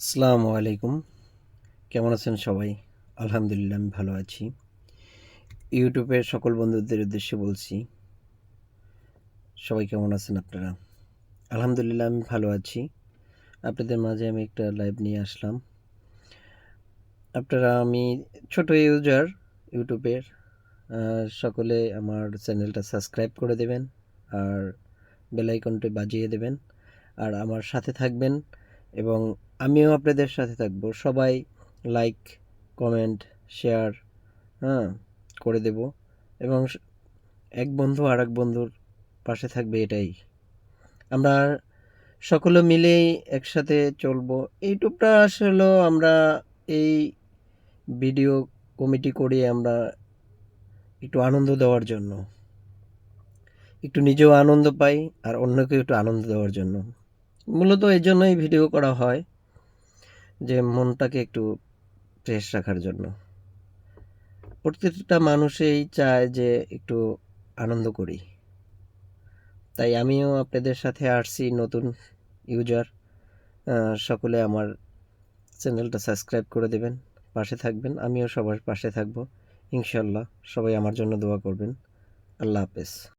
আসসালামু আলাইকুম। কেমন আছেন সবাই? আলহামদুলিল্লাহ আমি ভালো আছি। ইউটিউবের সকল বন্ধুদের উদ্দেশ্যে বলছি, সবাই কেমন আছেন আপনারা? আলহামদুলিল্লাহ আমি ভালো আছি। আপনাদের মাঝে আমি একটা লাইভ নিয়ে আসলাম। আমি ছোট ইউজার ইউটিউবের। সকলে আমার চ্যানেলটা সাবস্ক্রাইব করে দেবেন আর বেল আইকনটি বাজিয়ে দেবেন আর আমার সাথে থাকবেন এবং আমিও আপনাদের সাথে থাকবো। সবাই লাইক, কমেন্ট, শেয়ার হ্যাঁ করে দেব এবং এক বন্ধু আর এক বন্ধুর পাশে থাকবে, এটাই আমরা সকলে মিলেই একসাথে চলবো। ইউটিউবটা আসলে আমরা এই ভিডিও কমিটি করি আমরা একটু আনন্দ দেওয়ার জন্য, একটু নিজেও আনন্দ পাই আর অন্যকে একটু আনন্দ দেওয়ার জন্য। মূলত এই জন্যই ভিডিও করা হয়, যে মনটাকে একটু ফ্রেশ রাখার জন্য। প্রত্যেকটা মানুষই চায় যে একটু আনন্দ করি, তাই আমিও আপনাদের সাথে আসছি নতুন ইউজার। সকলে আমার চ্যানেলটা সাবস্ক্রাইব করে দেবেন, পাশে থাকবেন, আমিও সবার পাশে থাকবো ইনশাল্লাহ। সবাই আমার জন্য দোয়া করবেন। আল্লাহ হাফেজ।